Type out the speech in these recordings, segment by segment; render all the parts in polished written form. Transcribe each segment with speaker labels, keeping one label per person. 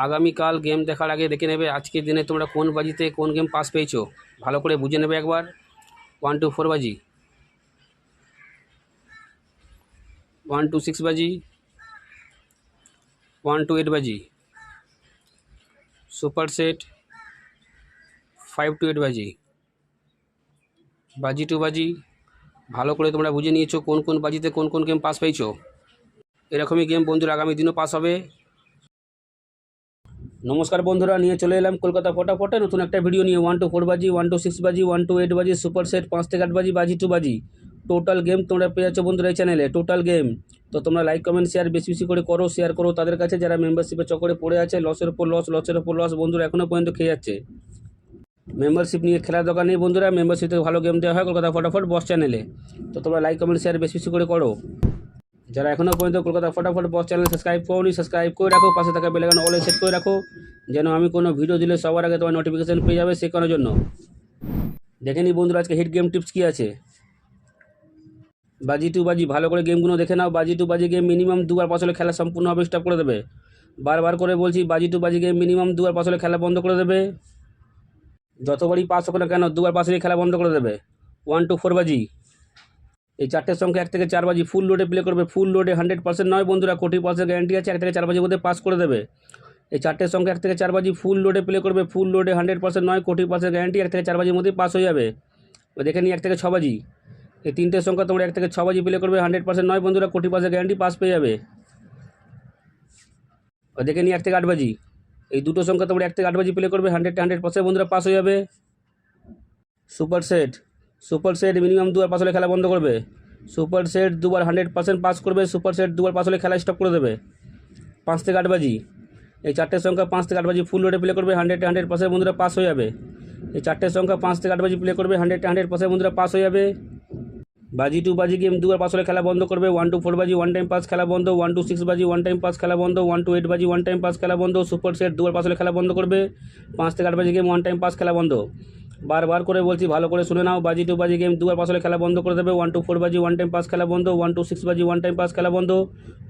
Speaker 1: আগামীকাল গেম দেখার আগে দেখে নেবে আজকের দিনে তোমরা কোন বাজিতে কোন গেম পাস পেয়েছো, ভালো করে বুঝে নেবে একবার। 1 to 4 বাজি, 1 to 6 বাজি, 1 to 8 বাজি, সুপার সেট 5 to 8 বাজি, বাজি টু বাজি। ভালো করে তোমরা বুঝে নিয়েছো কোন কোন বাজিতে কোন কোন গেম পাস পেয়েছো। এরকমই গেম বন্ধুরা আগামী দিনও পাস হবে। নমস্কার বন্ধুরা, নিয়ে চলে এলাম কলকাতা ফটাফটে নতুন একটা ভিডিও নিয়ে। 1 to 4 বাজি, 1 to 6 বাজি, 1 to 8 বাজি, সুপার সেট 5 থেকে 8 বাজি, বাজি টু বাজি। টোটাল গেম তোমরা পেয়ে যাচ্ছ বন্ধুরা এই চ্যানেলে, টোটাল গেম। তো তোমরা লাইক কমেন্ট শেয়ার বেশি বেশি করে করো, শেয়ার করো তাদের কাছে যারা মেম্বারশিপের চক্করে পড়ে আছে। লসের উপর লস, লসের উপর লস বন্ধুরা এখনও পর্যন্ত খেয়ে যাচ্ছে। মেম্বারশিপ নিয়ে খেলার দরকার নেই বন্ধুরা, মেম্বারশিপ থেকে ভালো গেম দেওয়া হয় কলকাতা ফটাফট বস চ্যানেলে। তো তোমরা লাইক কমেন্ট শেয়ার বেশি বেশি করে করো। যারা এখনও পর্যন্ত কলকাতা ফটাফট বস চ্যানেল সাবস্ক্রাইব করোনি, সাবস্ক্রাইব করে রাখো, পাশে থাকা বেল আইকন অলে সেট করে রাখো, যেন আমি কোনো ভিডিও দিলে সবার আগে তোমার নোটিফিকেশন পেয়ে যাবে শেখানোর জন্য। দেখে নিই বন্ধুরা আজকে হিট গেম টিপস কী আছে। বাজি টু বাজি, ভালো করে গেমগুলো দেখে নাও। বাজি টু বাজি গেম মিনিমাম 2 বার পাস হলে খেলা সম্পূর্ণভাবে স্টপ করে দেবে। বারবার করে বলছি, বাজি টু বাজি গেম মিনিমাম 2 বার পাস হলে খেলা বন্ধ করে দেবে। যতবারই পাস হোক না কেন 2 বার পাস হলে খেলা বন্ধ করে দেবে। 1 to 4 বাজি, এই চারটের সংখ্যা 1 থেকে 4 বাজি ফুল লোডে প্লে করবে। ফুল লোডে 100% নয় বন্ধুরা, 40% গ্যারান্টি আছে। 1 থেকে 4 বাজির মধ্যে পাস করে দেবে। এই চারটের সংখ্যা 1 থেকে 4 বাজি ফুল লোডে প্লে করবে। ফুল লোডে 100% নয়, 40% গ্যারান্টি। 1 থেকে 4 বাজির মধ্যে পাস হয়ে যাবে। দেখে নিই 1 থেকে 6 বাজি, এই তিনটের সংখ্যা তোমরা 1 থেকে 6 বাজি প্লে করবে। 100% নয় বন্ধুরা, 40% গ্যারান্টি, পাস পেয়ে যাবে। দেখে নিই 1 থেকে 8 বাজি, এই দুটো সংখ্যা তোমরা 1 থেকে 8 বাজি প্লে করবে। 100% বন্ধুরা পাস হয়ে যাবে। Super set, super set minimum 2 বার পাস হলে খেলা বন্ধ করবে। সুপার সেট 2 বার 100% পাস করবে। সুপার সেট 2 বার পাস হলে খেলা স্টপ করে দেবে। 5 থেকে 8 বাজি, এই চারটের সংখ্যা 5 থেকে 8 বাজি ফুল লোডে প্লে করবে। 100% বন্ধুরা পাস হয়ে যাবে। এই চারটের সংখ্যা 5 থেকে 8 বাজি প্লে করবে। 100% বন্ধুরা পাস হয়ে যাবে। বাজি টু বাজি গেম 2 বার পাস হলে খেলা বন্ধ করবে। 1 to 4 বাজি 1 টাইম পাস খেলা বন্ধ। 1 to 6 বাজি 1 টাইম পাস খেলা বন্ধ। 1 to 8 বাজি 1 টাইম পাস খেলা বন্ধ। সুপার সেট 2 বার পাস হলে খেলা বন্ধ করবে। 5 থেকে 8 বাজি গেম 1 টাইম পাস খেলা বন্ধ। বারবার করে বলছি, ভালো করে শুনে নাও। বাজি টু বাজি গেম 2 বার পাস হলে খেলা বন্ধ করে দেবে। 1 to 4 বাজি 1 টাইম পাস খেলা বন্ধ। 1 to 6 বাজি 1 টাইম পাস খেলা বন্ধ।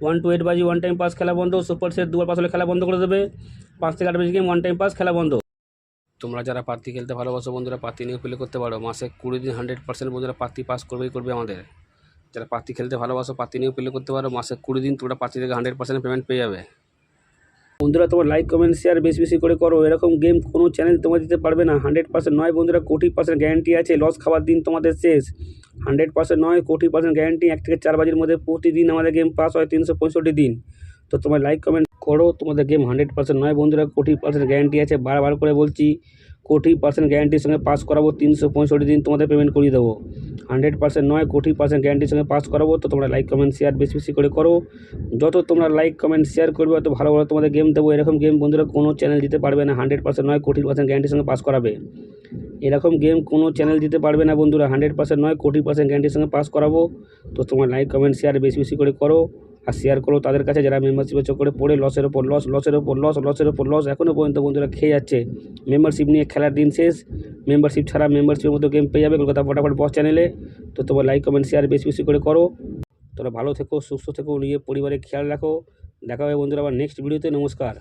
Speaker 1: 1 to 8 বাজি 1 টাইম পাস খেলা বন্ধ। সুপার সেট 2 বার পাস হলে খেলা বন্ধ করে দেবে। 5 থেকে 8 বাজি গেম 1 টাইম পাস খেলা বন্ধ। তোমরা যারা পাতি খেলতে ভালোবাসো বন্ধুরা, পাতি নিয়ে প্লে করতে পারো। মাসে 20 দিন 100% বন্ধুরা পাতি পাস করবেই করবে আমাদের। যারা পাতি খেলতে ভালোবাসো পাতি নিয়েও প্লে করতে পারো। মাসে 20 দিন তোমরা পাতি থেকে 100% পেমেন্ট পেয়ে যাবে। বন্ধুরা তোমার লাইক কমেন্ট শেয়ার বেশি বেশি করে করো। এরকম গেম কোনো চ্যানেল তোমার দিতে পারবে না। 100% নয় বন্ধুরা, 40% গ্যারান্টি আছে। লস খাওয়ার দিন তোমাদের শেষ। 100% নয়, 40% গ্যারান্টি। 1 থেকে 4 বাজির মধ্যে প্রতিদিন আমাদের গেম পাস হয় 365 দিন। তো তোমার লাইক কমেন্ট করো। তোমাদের গেম 100% নয় বন্ধুরা, 40% গ্যারান্টি আছে। বারবার করে বলছি, 40% গ্যারান্টির সঙ্গে পাস করাবো। 365 দিন তোমাদের পেমেন্ট করিয়ে দেবো। 100% নয়, 40% গ্যারান্টির সঙ্গে পাস করাবো। তো তোমরা লাইক কমেন্ট শেয়ার বেশি বেশি করে করো। যত তোমরা লাইক কমেন্ট শেয়ার করবে তত ভালো ভালো তোমাদের গেম দেবো। এরকম গেম বন্ধুরা কোনো চ্যানেল দিতে পারবে না। 100% নয়, 40% গ্যারান্টির সঙ্গে পাস করাবে। এরকম গেম কোনো চ্যানেল দিতে পারবে না বন্ধুরা। 100% নয়, 40% গ্যারান্টির সঙ্গে পাস করাবো। তো তোমার লাইক কমেন্ট শেয়ার বেশি বেশি করে করো, আর শেয়ার করো তাদের কাছে যারা মেম্বারশিপের চক্করে পড়ে লসের ওপর লস, লসের ওপর লস, লসের ওপর লস এখনও পর্যন্ত বন্ধুরা খেয়ে যাচ্ছে। মেম্বারশিপ নিয়ে খেলার দিন শেষ। মেম্বারশিপ ছাড়া মেম্বারশিপের মতো গেম পেয়ে যাবে কলকাতা ফটাফট বস চ্যানেলে। তো তোমার লাইক কমেন্ট শেয়ার বেশি বেশি করে করো। তোমরা ভালো থেকো, সুস্থ থেকো, নিজের পরিবারের খেয়াল রাখো। দেখা হবে বন্ধুরা আবার নেক্সট ভিডিওতে। নমস্কার।